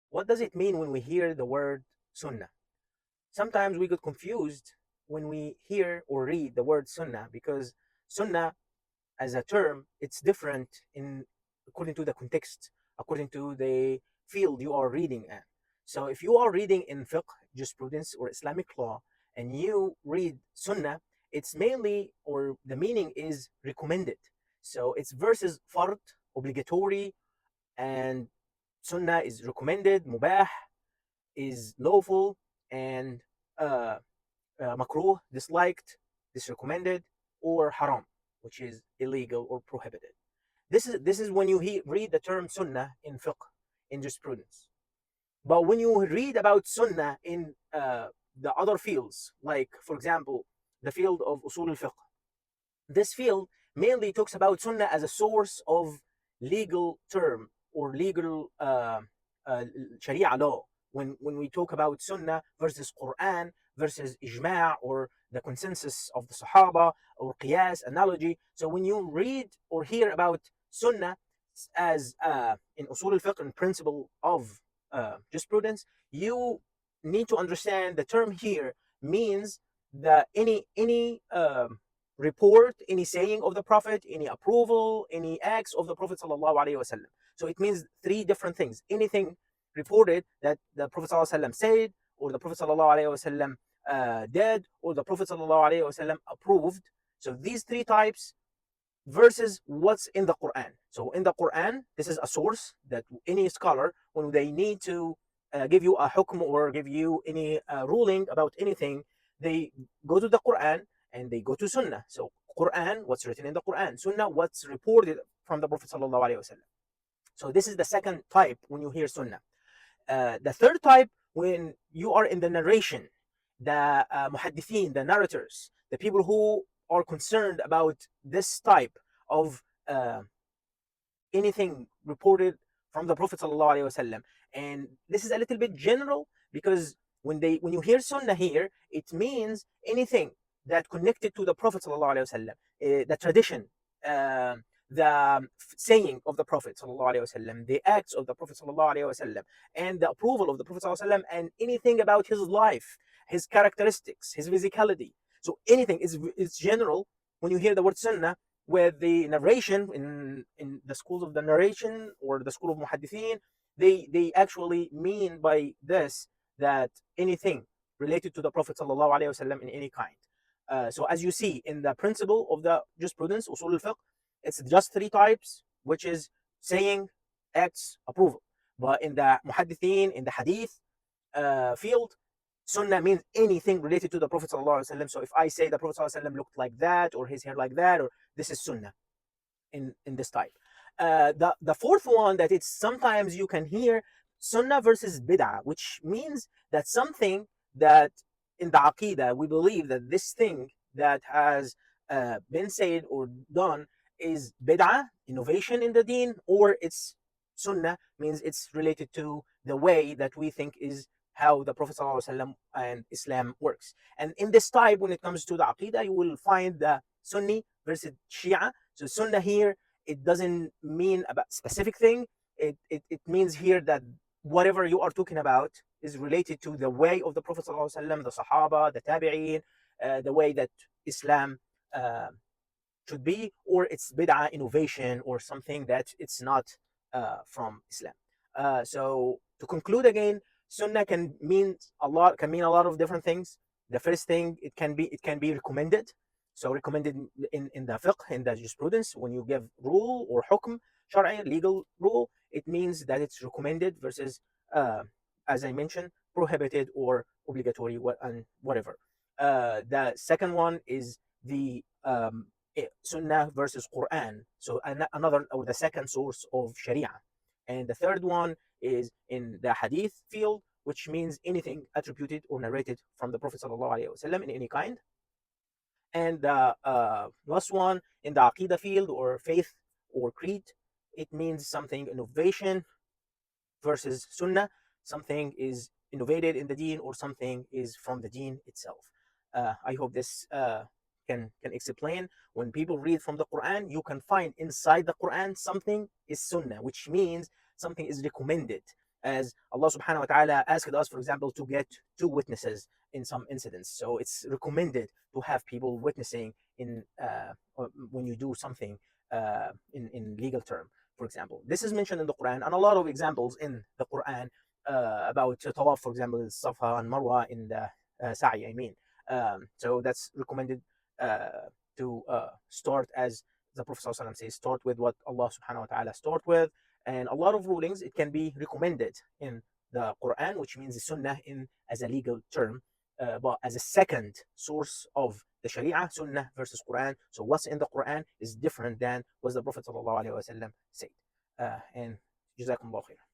What does it mean when we hear the word sunnah? Sometimes we get confused when we hear or read the word sunnah, because sunnah as a term, it's different in according to the context, according to the field you are reading at. So if you are reading in fiqh, jurisprudence, or Islamic law, and you read sunnah, it's mainly, or the meaning is recommended. So it's versus fard, obligatory, and sunnah is recommended, mubah is lawful, and uh, makruh, disliked, disrecommended, or haram, which is illegal or prohibited. This is when you read the term sunnah in fiqh, in jurisprudence. But when you read about sunnah in the other fields, like for example, the field of usul al-fiqh, this field mainly talks about sunnah as a source of legal term or legal uh, sharia law. When we talk about sunnah versus Quran versus ijma' or the consensus of the Sahaba or qiyas analogy. So when you read or hear about sunnah as in usul al-fiqh and principle of jurisprudence, you need to understand the term here means that any report, any saying of the Prophet, any approval, any acts of the Prophet sallallahu alaihi wasallam. So it means three different things. Anything reported that the Prophet sallallahu alaihi wasallam said, or the Prophet sallallahu alaihi wasallam did, or the Prophet sallallahu alaihi wasallam approved. So these three types versus what's in the Quran. So in the Quran, this is a source that any scholar, when they need to give you a hukm or give you any ruling about anything, they go to the Quran and they go to Sunnah. So Quran, what's written in the Quran. Sunnah, what's reported from the Prophet sallallahu alaihi wasallam. So this is the second type when you hear Sunnah. The third type, when you are in the narration, the muhaddithin, the narrators, the people who are concerned about this type of anything reported from the Prophet sallallahu alaihi wasallam. And this is a little bit general, because when you hear sunnah here, it means anything that connected to the Prophet sallallahu alaihi wasallam, the tradition, uh, the saying of the Prophet sallallahu alaihi wasallam, the acts of the Prophet sallallahu alaihi wasallam, and the approval of the Prophet sallallahu alaihi wasallam, and anything about his life, his characteristics, his physicality. So anything is general when you hear the word sunnah, with the narration in the schools of the narration or the school of muhaddithin, they actually mean by this that anything related to the Prophet sallallahu alaihi wasallam in any kind. So as you see in the principle of the jurisprudence, usul al-fiqh, it's just three types, which is saying, acts, approval. But in the muhaddithin, in the hadith field, sunnah means anything related to the Prophet sallallahu alaihi wasallam. So if I say the Prophet sallallahu alaihi wasallam looked like that, or his hair like that, or this is sunnah in this type. The fourth one that it's sometimes you can hear sunnah versus bid'ah, which means that something that in the aqidah we believe that this thing that has been said or done is bid'ah, innovation in the deen, or it's sunnah, means it's related to the way that we think is how the Prophet ﷺ and Islam works. And in this type, when it comes to the aqidah, you will find the Sunni versus Shia. So Sunnah here, it doesn't mean a specific thing. It means here that whatever you are talking about is related to the way of the Prophet ﷺ, the Sahaba, the Tabi'een, the way that Islam uh, should be, or it's bid'ah, innovation, or something that it's not from Islam. So to conclude again, sunnah can mean a lot of different things. The first thing, it can be recommended. So recommended in the fiqh, in the jurisprudence, when you give rule or hukm, shar'i, legal rule, it means that it's recommended versus, uh, as I mentioned, prohibited or obligatory, and whatever. The second one is the Sunnah versus Quran. So another, or the second source of Sharia. And the third one is in the Hadith field, which means anything attributed or narrated from the Prophet ﷺ in any kind. And the last one in the Aqidah field or faith or creed, it means something innovation versus Sunnah. Something is innovated in the Deen, or something is from the Deen itself. I hope this can explain. When people read from the Quran, you can find inside the Quran something is Sunnah, which means something is recommended. as Allah subhanahu wa ta'ala asked us, for example, to get two witnesses in some incidents. So it's recommended to have people witnessing in when you do something in legal term. For example, this is mentioned in the Quran, and a lot of examples in the Quran about tawaf, for example, Safa and Marwa in the Sa'i, I mean. So that's recommended to start, as the Prophet ﷺ says, start with what Allah subhanahu wa ta'ala start with. And a lot of rulings, it can be recommended in the Quran, which means the Sunnah in as a legal term, but as a second source of the Sharia, Sunnah versus Quran. So what's in the Quran is different than what the Prophet ﷺ said. And Jazakumullah khair.